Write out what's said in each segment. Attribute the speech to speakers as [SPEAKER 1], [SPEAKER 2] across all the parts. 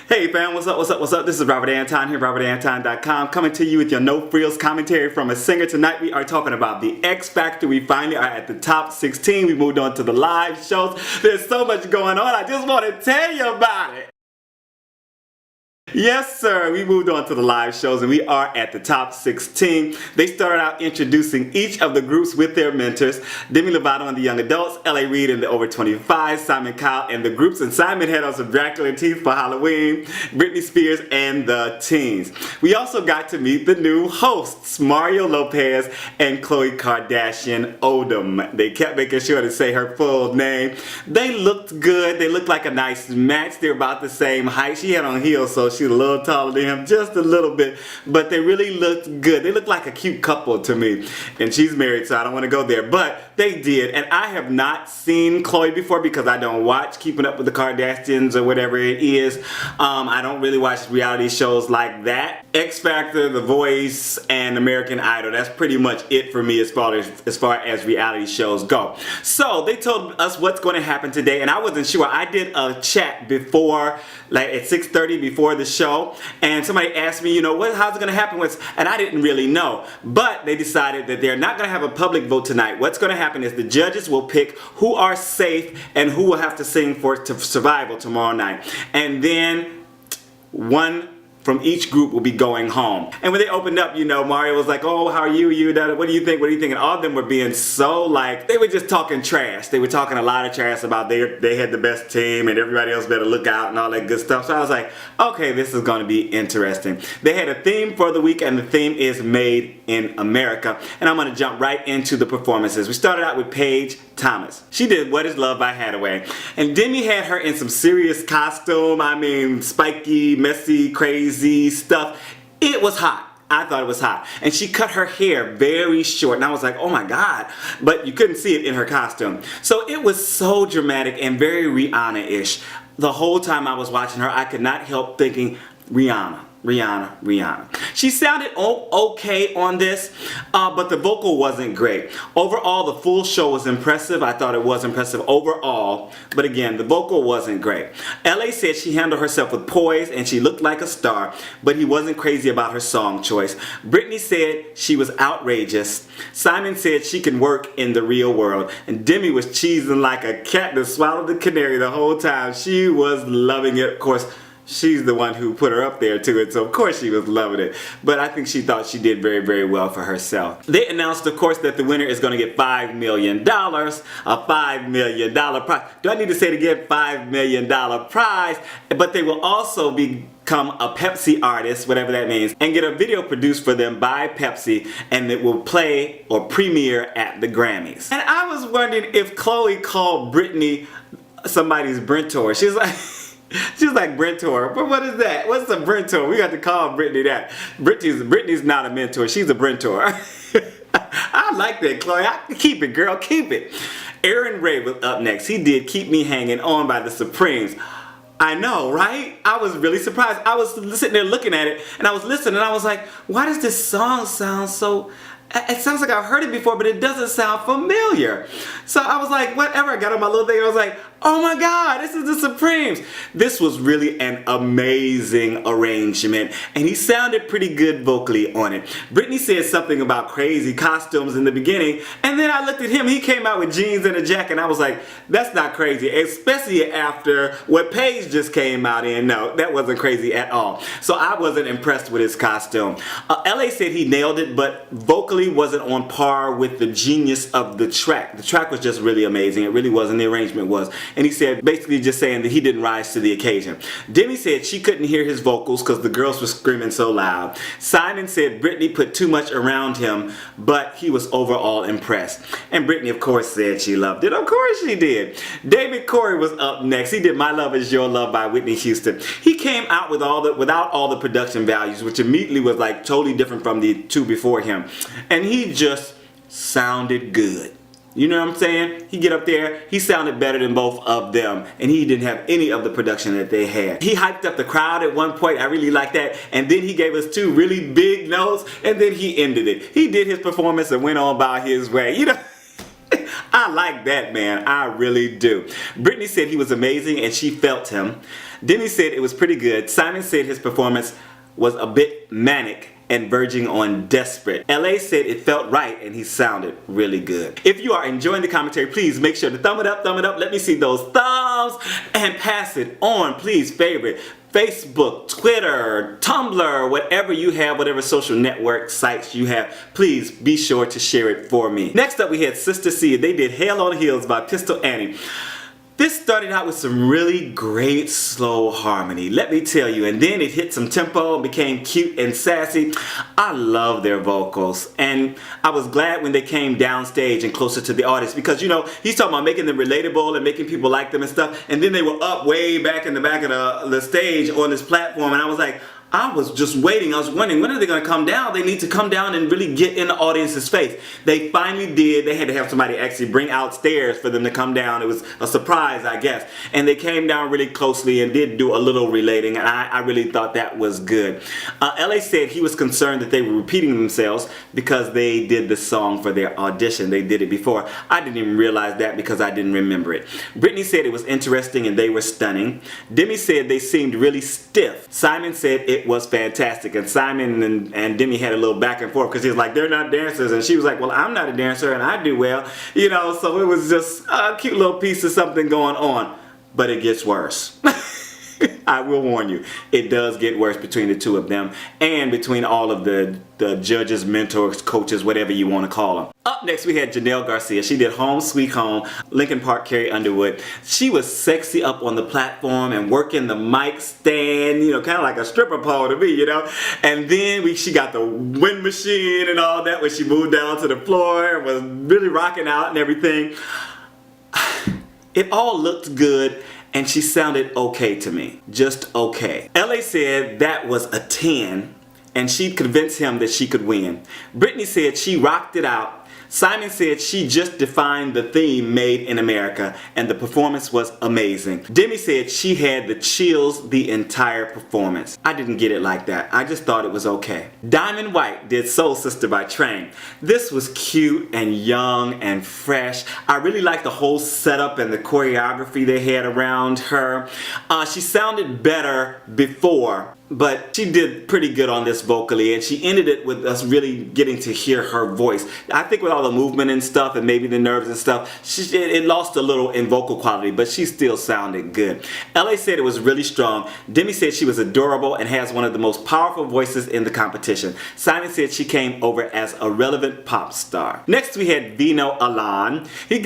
[SPEAKER 1] Hey fam, what's up, what's up, what's up? This is Robert Anton here, robertanton.com, coming to you with your no frills commentary from a singer. Tonight we are talking about the X Factor. We finally are at the top 16. We moved on to the live shows. There's so much going on, I just want to tell you about it. Yes sir, we moved on to the live shows and we are at the top 16. They started out introducing each of the groups with their mentors. Demi Lovato and the young adults, Reid and the over 25, Simon Cowell and the groups, and Simon had on some Dracula teeth for Halloween, Britney Spears and the teens. We also got to meet the new hosts, Mario Lopez and Khloe Khardasian-Odem. They kept making sure to say her full name. They looked good, they looked like a nice match. They're about the same height. She had on heels, so she's a little taller than him, just a little bit, but they really looked good. They looked like a cute couple to me, and she's married, so I don't want to go there, but they did. And I have not seen Khloe before because I don't watch Keeping Up with the Kardashians or whatever it is. I don't really watch reality shows like that. X Factor, The Voice, and American Idol, that's pretty much it for me as far as reality shows go. So they told us what's going to happen today, and I wasn't sure. I did a chat before, like at 6:30 before the show, and somebody asked me, you know, how's it going to happen? And I didn't really know, but they decided that they're not going to have a public vote tonight. What's going to happen is the judges will pick who are safe and who will have to sing for survival tomorrow night, and then one from each group will be going home. And when they opened up, you know, Mario was like, oh, how are you? What do you think? What do you think? And all of them were being so like, they were just talking trash. They were talking a lot of trash about they had the best team and everybody else better look out and all that good stuff. So I was like, okay, this is going to be interesting. They had a theme for the week, and the theme is Made in America. And I'm going to jump right into the performances. We started out with Paige Thomas. She did What Is Love by Haddaway. And Demi had her in some serious costume. I mean, spiky, messy, crazy stuff. It was hot. I thought it was hot. And she cut her hair very short. And I was like, oh my God. But you couldn't see it in her costume. So it was so dramatic and very Rihanna-ish. The whole time I was watching her, I could not help thinking, Rihanna. Rihanna, Rihanna. She sounded okay on this, but the vocal wasn't great. Overall, the full show was impressive. I thought it was impressive overall, but again, the vocal wasn't great. LA said she handled herself with poise and she looked like a star, but he wasn't crazy about her song choice. Britney said she was outrageous. Simon said she can work in the real world, and Demi was cheesing like a cat that swallowed the canary the whole time. She was loving it. Of course, she's the one who put her up there to it, so of course she was loving it. But I think she thought she did very, very well for herself. They announced, of course, that the winner is going to get $5 million, a $5 million prize. Do I need to say it again? $5 million prize. But they will also become a Pepsi artist, whatever that means, and get a video produced for them by Pepsi, and it will play or premiere at the Grammys. And I was wondering if Khloe called Britney somebody's Brentor. She's like... She's like Brentor, but what is that? What's a Brentor? We got to call Britney that. Britney's not a mentor, she's a Brentor. I like that, Khloe. Keep it, girl, keep it. Arin was up next. He did Keep Me Hanging On by the Supremes. I know, right? I was really surprised. I was sitting there looking at it, and I was listening, and I was like, why does this song sound so... It sounds like I've heard it before, but it doesn't sound familiar. So I was like, whatever. I got on my little thing and I was like, oh my God, this is the Supremes. This was really an amazing arrangement, and he sounded pretty good vocally on it. Britney said something about crazy costumes in the beginning, and then I looked at him. He came out with jeans and a jacket, and I was like, that's not crazy, especially after what Paige just came out in. No, that wasn't crazy at all. So I wasn't impressed with his costume. LA said he nailed it, but vocally wasn't on par with the genius of the track. The track was just really amazing. It really was, and the arrangement was. And he said, basically just saying that he didn't rise to the occasion. Demi said she couldn't hear his vocals because the girls were screaming so loud. Simon said Britney put too much around him, but he was overall impressed. And Britney, of course, said she loved it. Of course she did. Correy was up next. He did My Love Is Your Love by Whitney Houston. He came out with without all the production values, which immediately was like totally different from the two before him. And he just sounded good. You know what I'm saying? He get up there, he sounded better than both of them, and he didn't have any of the production that they had. He hyped up the crowd at one point, I really liked that, and then he gave us two really big notes, and then he ended it. He did his performance and went on about his way. You know, I like that, man. I really do. Britney said he was amazing and she felt him. Demi said it was pretty good. Simon said his performance was a bit manic and verging on desperate. LA said it felt right and he sounded really good. If you are enjoying the commentary, please make sure to thumb it up, let me see those thumbs, and pass it on, please. Favorite Facebook, Twitter, Tumblr, whatever you have, whatever social network sites you have, please be sure to share it for me. Next up we had Sister C. They did Hell on Heels by Pistol Annie. This started out with some really great slow harmony, let me tell you, and then it hit some tempo and became cute and sassy. I love their vocals, and I was glad when they came downstage and closer to the audience, because you know, he's talking about making them relatable and making people like them and stuff, and then they were up way back in the back of the stage on this platform, and I was like, I was just waiting. I was wondering, when are they going to come down? They need to come down and really get in the audience's face. They finally did. They had to have somebody actually bring out stairs for them to come down. It was a surprise, I guess. And they came down really closely and did do a little relating, and I really thought that was good. LA said he was concerned that they were repeating themselves because they did the song for their audition. They did it before. I didn't even realize that because I didn't remember it. Britney said it was interesting and they were stunning. Demi said they seemed really stiff. Simon said it was fantastic, and Simon and Demi had a little back and forth because he was like, they're not dancers, and she was like, well, I'm not a dancer and I do well, you know, so it was just a cute little piece of something going on. But it gets worse. I will warn you, it does get worse between the two of them and between all of the judges, mentors, coaches, whatever you want to call them. Up next we had Jennel Garcia. She did Home Sweet Home, Linkin Park, Carrie, Underwood. She was sexy up on the platform and working the mic stand, you know, kind of like a stripper pole to me, you know. And then she got the wind machine and all that when she moved down to the floor and was really rocking out and everything. It all looked good. And she sounded okay to me. Just okay. LA said that was a 10 and she convinced him that she could win. Britney said she rocked it out. Simon said she just defined the theme Made in America and the performance was amazing. Demi said she had the chills the entire performance. I didn't get it like that. I just thought it was okay. Diamond White did Soul Sister by Train. This was cute and young and fresh. I really liked the whole setup and the choreography they had around her. She sounded better before, but she did pretty good on this vocally, and she ended it with us really getting to hear her voice. I think with all the movement and stuff and maybe the nerves and stuff, it lost a little in vocal quality, but she still sounded good. LA said it was really strong. Demi said she was adorable and has one of the most powerful voices in the competition. Simon said she came over as a relevant pop star. Next we had Vino Alan. He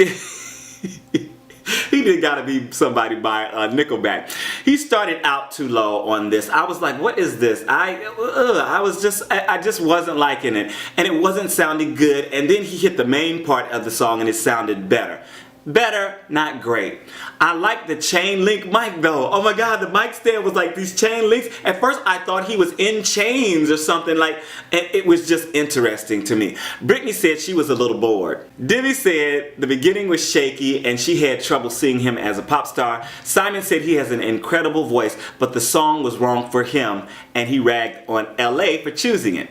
[SPEAKER 1] did Gotta Be Somebody by Nickelback. He started out too low on this. I was like, what is this? I just wasn't liking it. And it wasn't sounding good. And then he hit the main part of the song and it sounded better. Better, not great. I like the chain link mic though. Oh my god, the mic stand was like these chain links. At first I thought he was in chains or something, like, and it was just interesting to me. Britney said she was a little bored. Demi said the beginning was shaky and she had trouble seeing him as a pop star. Simon said he has an incredible voice, but the song was wrong for him and he ragged on LA for choosing it.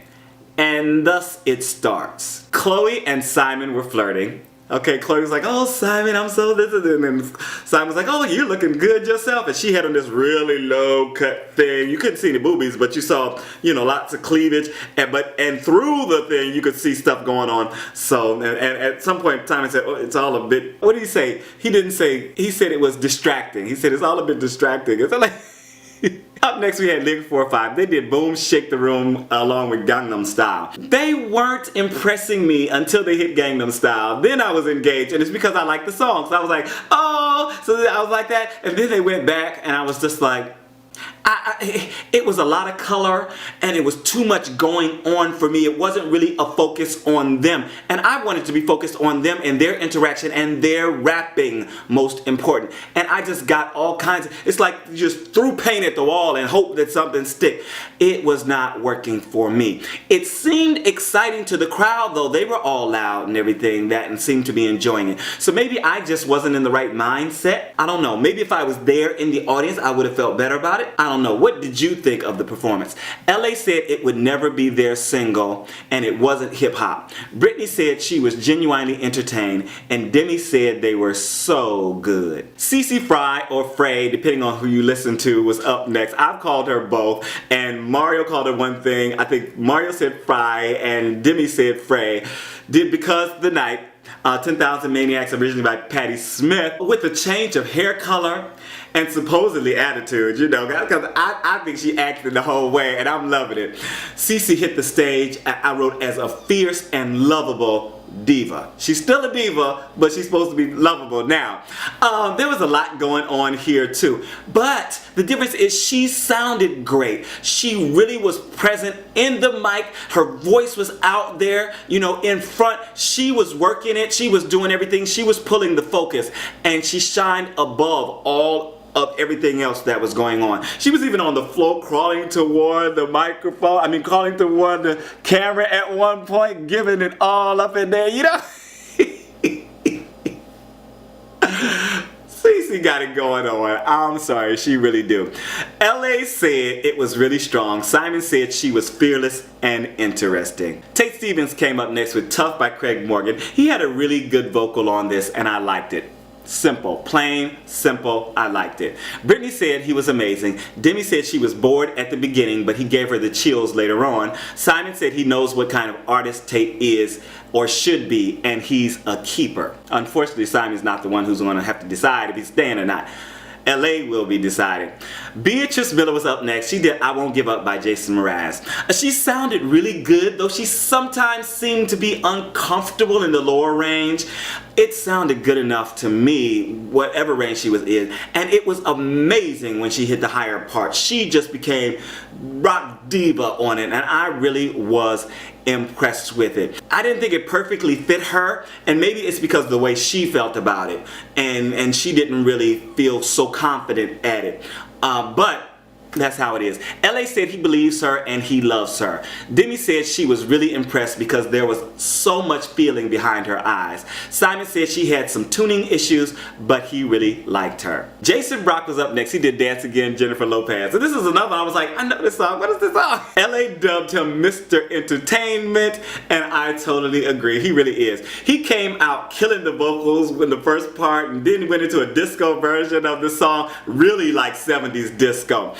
[SPEAKER 1] And thus it starts. Khloe and Simon were flirting. Okay, Khloe was like, oh, Simon, I'm so this and then Simon was like, oh, you're looking good yourself. And she had on this really low cut thing. You couldn't see any boobies, but you saw, you know, lots of cleavage. And through the thing, you could see stuff going on. So, and at some point, Simon said, oh, it's all a bit, what did he say? He didn't say, he said it was distracting. He said it's all a bit distracting. It's like, up next we had Linkin 45. They did Boom Shake the Room along with Gangnam Style. They weren't impressing me until they hit Gangnam Style. Then I was engaged, and it's because I liked the song. So I was like, oh, so I was like that. And then they went back and I was just like, it was a lot of color and it was too much going on for me. It wasn't really a focus on them, and I wanted to be focused on them and their interaction and their rapping, most important. And I just got all kinds of, it's like you just threw paint at the wall and hope that something stick. It was not working for me. It seemed exciting to the crowd though. They were all loud and everything that and seemed to be enjoying it. So maybe I just wasn't in the right mindset. I don't know. Maybe if I was there in the audience I would have felt better about it. I don't know. What did you think of the performance? LA said it would never be their single and it wasn't hip hop. Britney said she was genuinely entertained, and Demi said they were so good. Cece Fry, or Frey, depending on who you listen to, was up next. I've called her both, and Mario called her one thing. I think Mario said Fry and Demi said Frey. Did Because the Night, 10,000 Maniacs, originally by Patti Smith, with a change of hair color and supposedly attitude, you know, because I think she acted the whole way, and I'm loving it. Cece hit the stage, I wrote, as a fierce and lovable diva. She's still a diva, but she's supposed to be lovable now. There was a lot going on here too, but the difference is she sounded great. She really was present in the mic. Her voice was out there, you know, in front. She was working it. She was doing everything. She was pulling the focus, and she shined above all of everything else that was going on. She was even on the floor crawling toward the microphone, crawling toward the camera at one point, giving it all up in there, you know? Cece got it going on. I'm sorry, she really do. LA said it was really strong. Simon said she was fearless and interesting. Tate Stevens came up next with Tough by Craig Morgan. He had a really good vocal on this, and I liked it. Simple, plain, simple, I liked it. Britney said he was amazing. Demi said she was bored at the beginning, but he gave her the chills later on. Simon said he knows what kind of artist Tate is or should be, and he's a keeper. Unfortunately, Simon's not the one who's going to have to decide if he's staying or not. LA will be deciding. Beatrice Miller was up next. She did I Won't Give Up by Jason Mraz. She sounded really good, though she sometimes seemed to be uncomfortable in the lower range. It sounded good enough to me, whatever range she was in, and it was amazing when she hit the higher part. She just became rock diva on it, and I really was impressed with it. I didn't think it perfectly fit her, and maybe it's because of the way she felt about it, and she didn't really feel so confident at it. But that's how it is. LA said he believes her and he loves her. Demi said she was really impressed because there was so much feeling behind her eyes. Simon said she had some tuning issues, but he really liked her. Jason Brock was up next. He did Dance Again, Jennifer Lopez. And this is another one I was like, I know this song. What is this song? LA dubbed him Mr. Entertainment, and I totally agree. He really is. He came out killing the vocals in the first part and then went into a disco version of the song, really like 70s disco.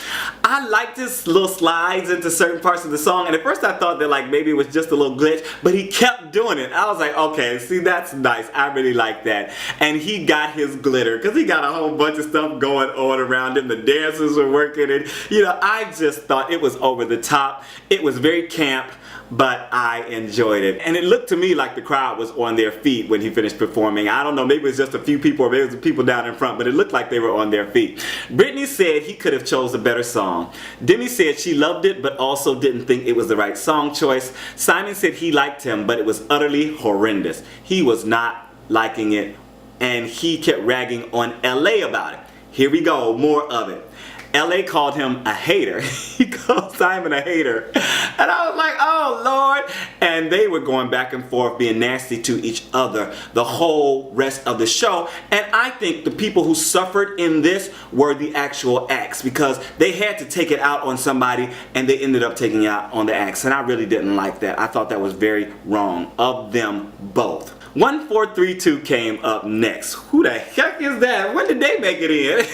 [SPEAKER 1] I liked his little slides into certain parts of the song, and at first I thought that like maybe it was just a little glitch, but he kept doing it. I was like, okay, see, that's nice. I really like that. And he got his glitter because he got a whole bunch of stuff going on around him. The dancers were working, and you know, I just thought it was over the top. It was very camp, but I enjoyed it. And it looked to me like the crowd was on their feet when he finished performing. I don't know, maybe it was just a few people or maybe it was the people down in front, but it looked like they were on their feet. Britney said he could have chose a better song. Demi said she loved it, but also didn't think it was the right song choice. Simon said he liked him, but it was utterly horrendous. He was not liking it, and he kept ragging on LA about it. Here we go, more of it. LA called him a hater. He called Simon a hater. And I was like, oh Lord. And they were going back and forth being nasty to each other the whole rest of the show. And I think the people who suffered in this were the actual acts, because they had to take it out on somebody and they ended up taking it out on the acts. And I really didn't like that. I thought that was very wrong of them both. 1432 came up next. Who the heck is that? When did they make it in?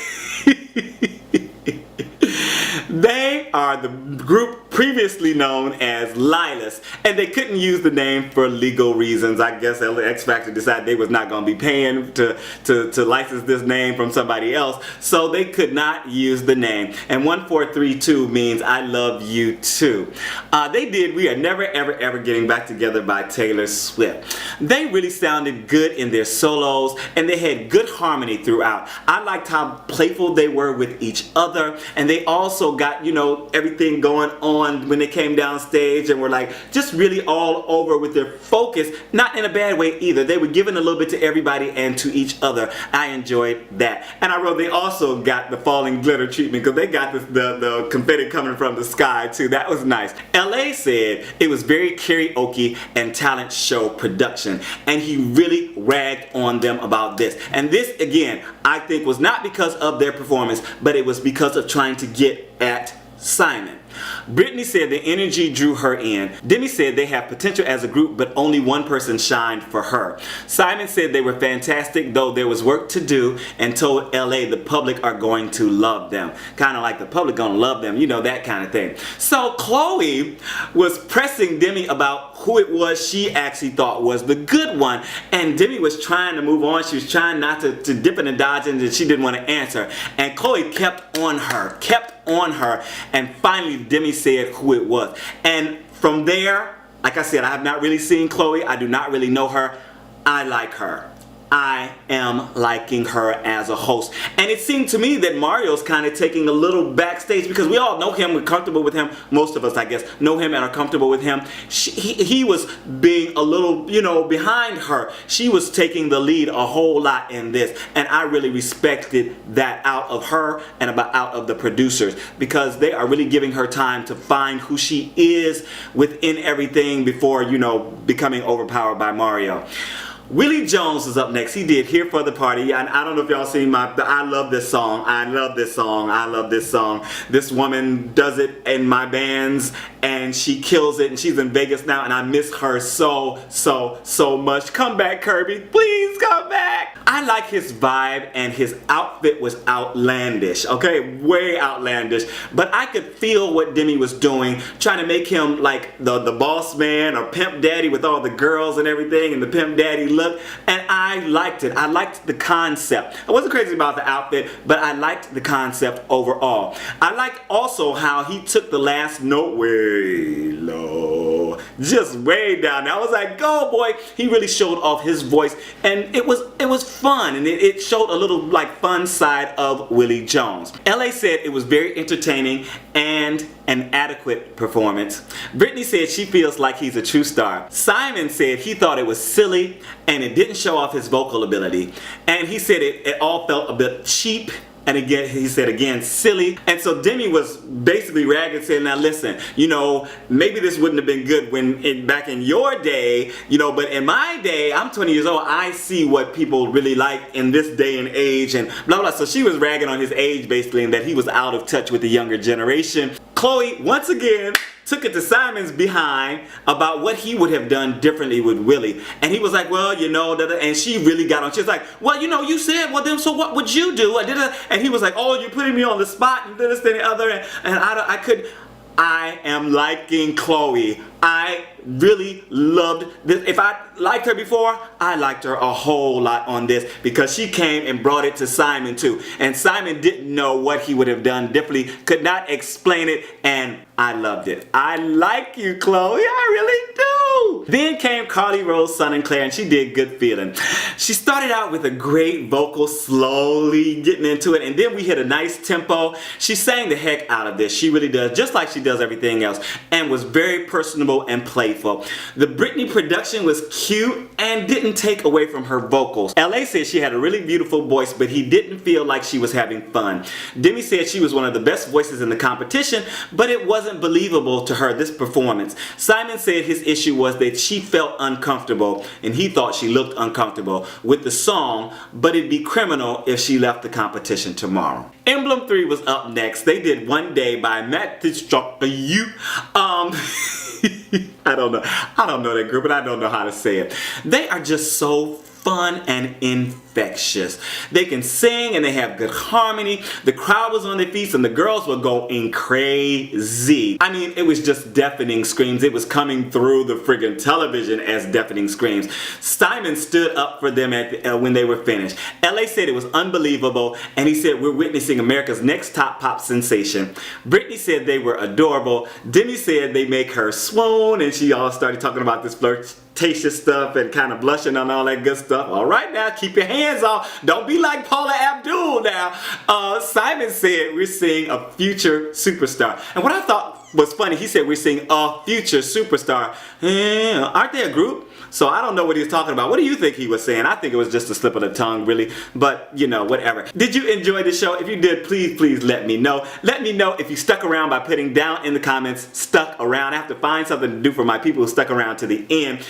[SPEAKER 1] They are the group previously known as Lilas, and they couldn't use the name for legal reasons. I guess X Factor decided they was not going to be paying to license this name from somebody else, so they could not use the name. And 1432 means I love you too. They did We Are Never Ever Ever Getting Back Together by Taylor Swift. They really sounded good in their solos, and they had good harmony throughout. I liked how playful they were with each other, and they also got, you know, everything going on on when they came down stage and were like just really all over with their focus, not in a bad way either. They were giving a little bit to everybody and to each other. I enjoyed that. And I wrote they also got the falling glitter treatment because they got the confetti coming from the sky too. That was nice. LA said it was very karaoke and talent show production, and he really ragged on them about this. And this again, I think was not because of their performance, but it was because of trying to get at Simon. Britney said the energy drew her in. Demi said they have potential as a group, but only one person shined for her. Simon said they were fantastic, though there was work to do, and told LA the public are going to love them. Kind of like the public gonna love them, you know, that kind of thing. So Khloe was pressing Demi about who it was she actually thought was the good one, and Demi was trying to move on. She was trying not to dip in and dodge, and she didn't want to answer. And Khloe kept on her, and finally Demi said who it was. And from there, like I said, I have not really seen Khloe. I do not really know her. I like her. I am liking her as a host. And it seemed to me that Mario's kind of taking a little backstage because we all know him, we're comfortable with him. Most of us, I guess, know him and are comfortable with him. He was being a little, you know, behind her. She was taking the lead a whole lot in this. And I really respected that out of her and out of the producers because they are really giving her time to find who she is within everything before, you know, becoming overpowered by Mario. Willie Jones is up next. He did Here for the Party. And I don't know if y'all seen I love this song. I love this song. I love this song. This woman does it in my bands and she kills it, and she's in Vegas now and I miss her so much. Come back, Kirby. Please come back. I like his vibe, and his outfit was outlandish. Okay, way outlandish. But I could feel what Demi was doing, trying to make him like the boss man or pimp daddy with all the girls and everything and the pimp daddy look, and I liked it. I liked the concept. I wasn't crazy about the outfit, but I liked the concept overall. I liked also how he took the last note way low, just way down. I was like, go boy. He really showed off his voice, and it was fun, and it showed a little like fun side of Willie Jones. LA said it was very entertaining and an adequate performance. Britney said she feels like he's a true star. Simon said he thought it was silly and it didn't show off his vocal ability. And he said it all felt a bit cheap. And again, he said again, silly. And so Demi was basically ragging, saying, now listen, you know, maybe this wouldn't have been good back in your day, you know, but in my day, I'm 20 years old, I see what people really like in this day and age and blah, blah. So she was ragging on his age basically, and that he was out of touch with the younger generation. Khloe, once again, took it to Simon's behind about what he would have done differently with Willie. And he was like, well, you know, and she really got on. She was like, well, you know, you said, well, then, so what would you do? And he was like, oh, you're putting me on the spot and this and the other. And I couldn't. I am liking Khloe. I really loved this. If I liked her before, I liked her a whole lot on this because she came and brought it to Simon too. And Simon didn't know what he would have done differently, could not explain it, and I loved it. I like you, Khloe. I really do. Then came Carly Rose, Son and Claire, and she did Good Feeling. She started out with a great vocal, slowly getting into it, and then we hit a nice tempo. She sang the heck out of this. She really does, just like she does everything else, and was very personable and playful. The Britney production was cute and didn't take away from her vocals. LA said she had a really beautiful voice, but he didn't feel like she was having fun. Demi said she was one of the best voices in the competition, but it wasn't believable to her, this performance. Simon said his issue was that she felt uncomfortable, and he thought she looked uncomfortable with the song, but it'd be criminal if she left the competition tomorrow. Emblem 3 was up next. They did One Day by Matt You. I don't know that group, but I don't know how to say it. They are just so fun and infectious. They can sing and they have good harmony. The crowd was on their feet and the girls were going crazy. I mean, it was just deafening screams. It was coming through the friggin' television as deafening screams. Simon stood up for them when they were finished. LA said it was unbelievable, and he said we're witnessing America's next top pop sensation. Britney said they were adorable. Demi said they make her swoon, and she all started talking about this flirtatious stuff and kind of blushing on all that good stuff. All right now, keep your hands off. Don't be like Paula Abdul now. Simon said we're seeing a future superstar. And what I thought what's funny, he said we're seeing a future superstar. Aren't they a group? So I don't know what he was talking about. What do you think he was saying? I think it was just a slip of the tongue, really. But, you know, whatever. Did you enjoy the show? If you did, please let me know. Let me know if you stuck around by putting down in the comments, stuck around. I have to find something to do for my people who stuck around to the end.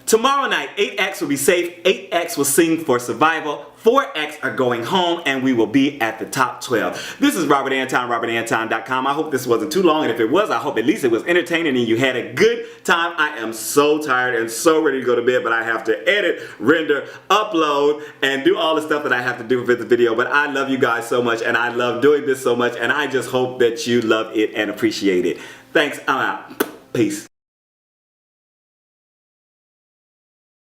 [SPEAKER 1] Tomorrow night, 8X will be safe, 8X will sing for survival, 4X are going home, and we will be at the top 12. This is Robert Anton, robertanton.com. I hope this wasn't too long, and if it was, I hope at least it was entertaining and you had a good time. I am so tired and so ready to go to bed, but I have to edit, render, upload, and do all the stuff that I have to do for this video. But I love you guys so much, and I love doing this so much, and I just hope that you love it and appreciate it. Thanks, I'm out. Peace.